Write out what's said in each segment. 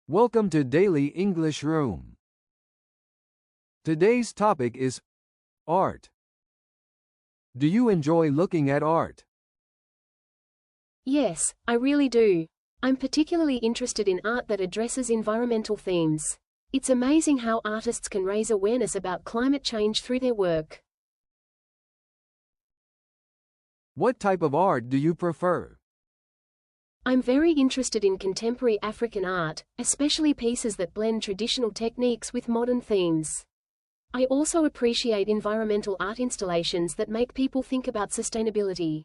Welcome to Daily English Room. Today's topic is art. Do you enjoy looking at art? Yes, I really do. I'm particularly interested in art that addresses environmental themes. It's amazing how artists can raise awareness about climate change through their work. What type of art do you prefer? I'm very interested in contemporary African art, especially pieces that blend traditional techniques with modern themes. I also appreciate environmental art installations that make people think about sustainability.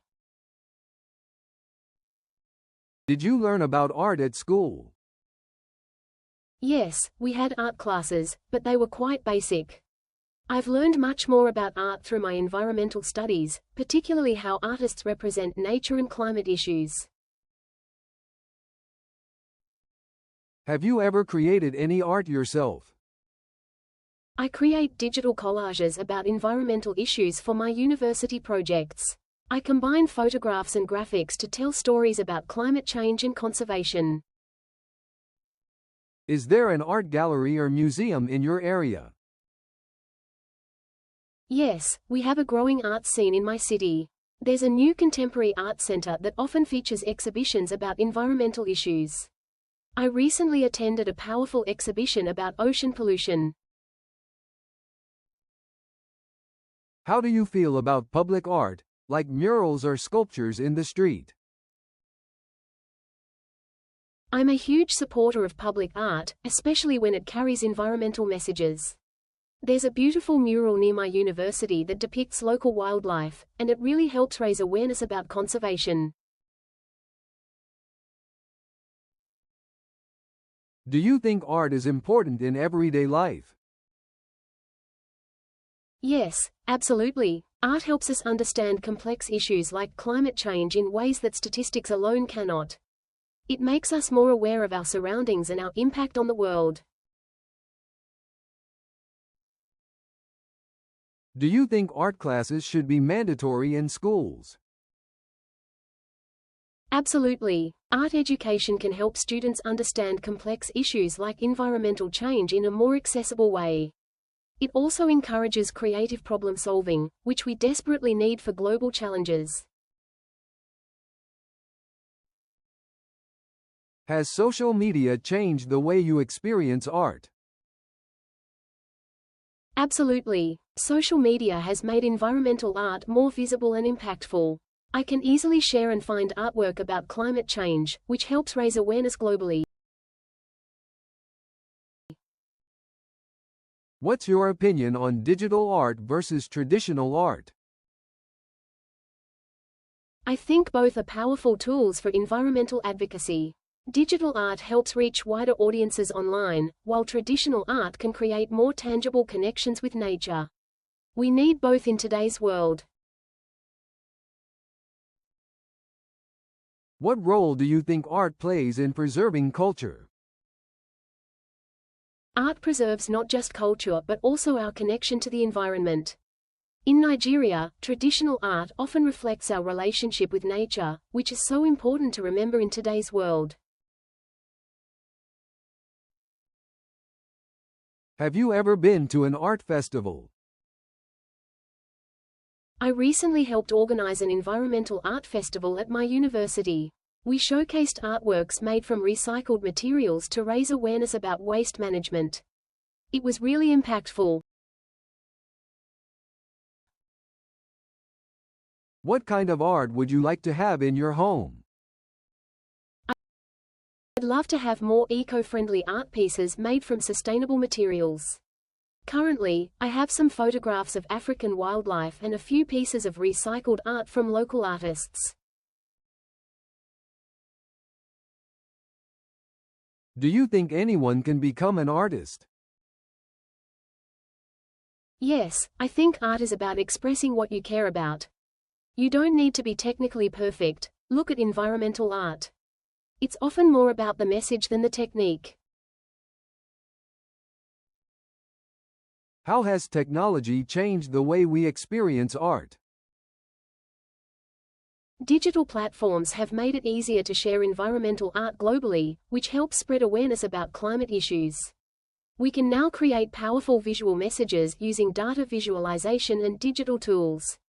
Did you learn about art at school? Yes, we had art classes, but they were quite basic. I've learned much more about art through my environmental studies, particularly how artists represent nature and climate issues. Have you ever created any art yourself? I create digital collages about environmental issues for my university projects. I combine photographs and graphics to tell stories about climate change and conservation. Is there an art gallery or museum in your area? Yes, we have a growing art scene in my city. There's a new contemporary art center that often features exhibitions about environmental issues. I recently attended a powerful exhibition about ocean pollution. How do you feel about public art, like murals or sculptures in the street? I'm a huge supporter of public art, especially when it carries environmental messages. There's a beautiful mural near my university that depicts local wildlife, and it really helps raise awareness about conservation. Do you think art is important in everyday life? Yes, absolutely. Art helps us understand complex issues like climate change in ways that statistics alone cannot. It makes us more aware of our surroundings and our impact on the world. Do you think art classes should be mandatory in schools? Absolutely. Art education can help students understand complex issues like environmental change in a more accessible way. It also encourages creative problem solving, which we desperately need for global challenges. Has social media changed the way you experience art? Absolutely. Social media has made environmental art more visible and impactful. I can easily share and find artwork about climate change, which helps raise awareness globally. What's your opinion on digital art versus traditional art? I think both are powerful tools for environmental advocacy. Digital art helps reach wider audiences online, while traditional art can create more tangible connections with nature. We need both in today's world. What role do you think art plays in preserving culture? Art preserves not just culture but also our connection to the environment. In Nigeria, traditional art often reflects our relationship with nature, which is so important to remember in today's world. Have you ever been to an art festival? I recently helped organize an environmental art festival at my university. We showcased artworks made from recycled materials to raise awareness about waste management. It was really impactful. What kind of art would you like to have in your home? I'd love to have more eco-friendly art pieces made from sustainable materials. Currently, I have some photographs of African wildlife and a few pieces of recycled art from local artists. Do you think anyone can become an artist? Yes, I think art is about expressing what you care about. You don't need to be technically perfect. Look at environmental art. It's often more about the message than the technique. How has technology changed the way we experience art? Digital platforms have made it easier to share environmental art globally, which helps spread awareness about climate issues. We can now create powerful visual messages using data visualization and digital tools.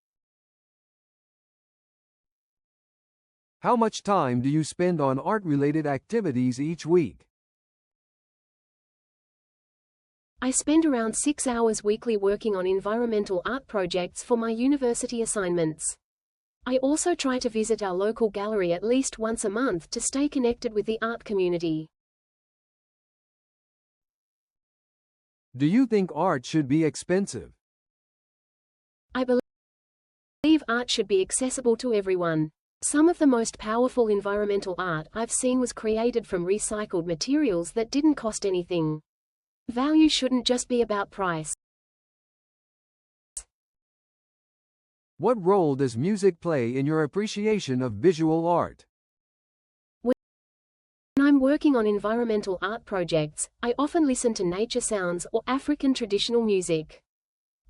How much time do you spend on art-related activities each week? I spend around 6 hours weekly working on environmental art projects for my university assignments. I also try to visit our local gallery at least once a month to stay connected with the art community. Do you think art should be expensive? I believe art should be accessible to everyone. Some of the most powerful environmental art I've seen was created from recycled materials that didn't cost anything. Value shouldn't just be about price. What role does music play in your appreciation of visual art? When I'm working on environmental art projects, I often listen to nature sounds or African traditional music.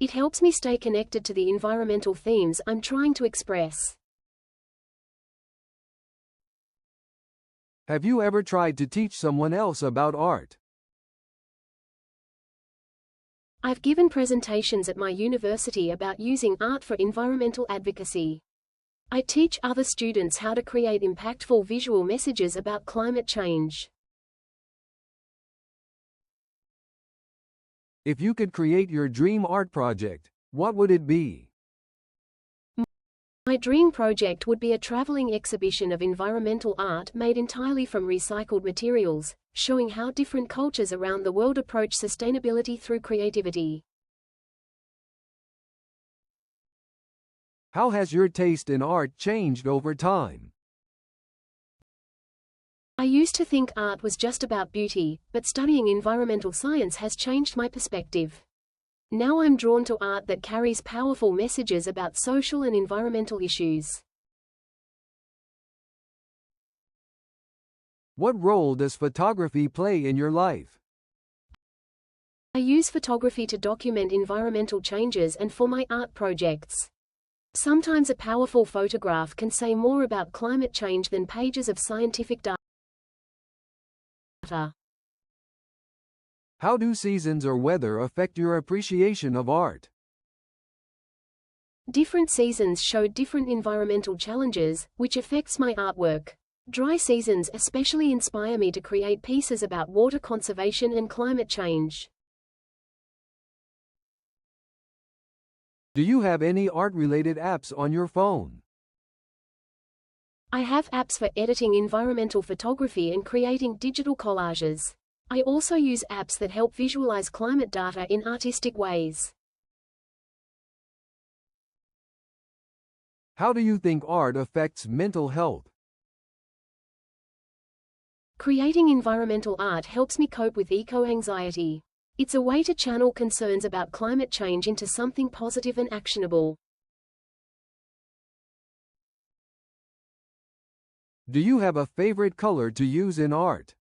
It helps me stay connected to the environmental themes I'm trying to express. Have you ever tried to teach someone else about art? I've given presentations at my university about using art for environmental advocacy. I teach other students how to create impactful visual messages about climate change. If you could create your dream art project, what would it be? My dream project would be a traveling exhibition of environmental art made entirely from recycled materials, showing how different cultures around the world approach sustainability through creativity. How has your taste in art changed over time? I used to think art was just about beauty, but studying environmental science has changed my perspective. Now I'm drawn to art that carries powerful messages about social and environmental issues. What role does photography play in your life? I use photography to document environmental changes and for my art projects. Sometimes a powerful photograph can say more about climate change than pages of scientific data. How do seasons or weather affect your appreciation of art? Different seasons show different environmental challenges, which affects my artwork. Dry seasons especially inspire me to create pieces about water conservation and climate change. Do you have any art-related apps on your phone? I have apps for editing environmental photography and creating digital collages. I also use apps that help visualize climate data in artistic ways. How do you think art affects mental health? Creating environmental art helps me cope with eco-anxiety. It's a way to channel concerns about climate change into something positive and actionable. Do you have a favorite color to use in art?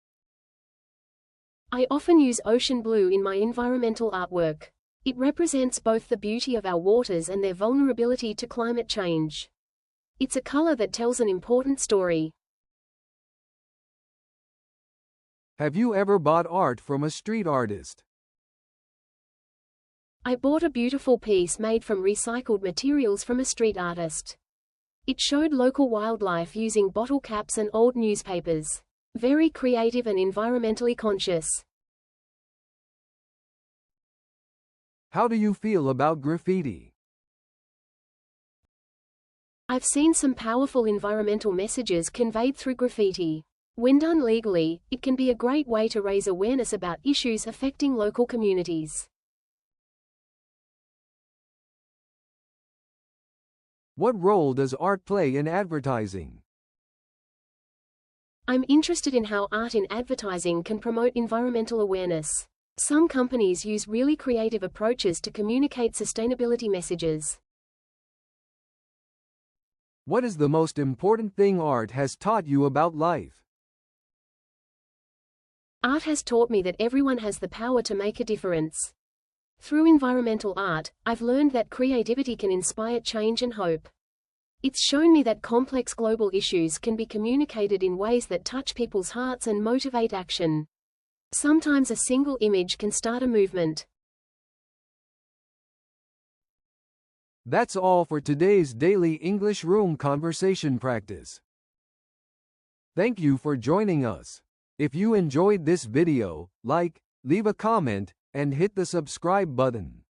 I often use ocean blue in my environmental artwork. It represents both the beauty of our waters and their vulnerability to climate change. It's a color that tells an important story. Have you ever bought art from a street artist? I bought a beautiful piece made from recycled materials from a street artist. It showed local wildlife using bottle caps and old newspapers. Very creative and environmentally conscious. How do you feel about graffiti? I've seen some powerful environmental messages conveyed through graffiti. When done legally, it can be a great way to raise awareness about issues affecting local communities. What role does art play in advertising? I'm interested in how art in advertising can promote environmental awareness. Some companies use really creative approaches to communicate sustainability messages. What is the most important thing art has taught you about life? Art has taught me that everyone has the power to make a difference. Through environmental art, I've learned that creativity can inspire change and hope. It's shown me that complex global issues can be communicated in ways that touch people's hearts and motivate action. Sometimes a single image can start a movement. That's all for today's daily English room conversation practice. Thank you for joining us. If you enjoyed this video, like, leave a comment, and hit the subscribe button.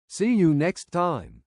See you next time.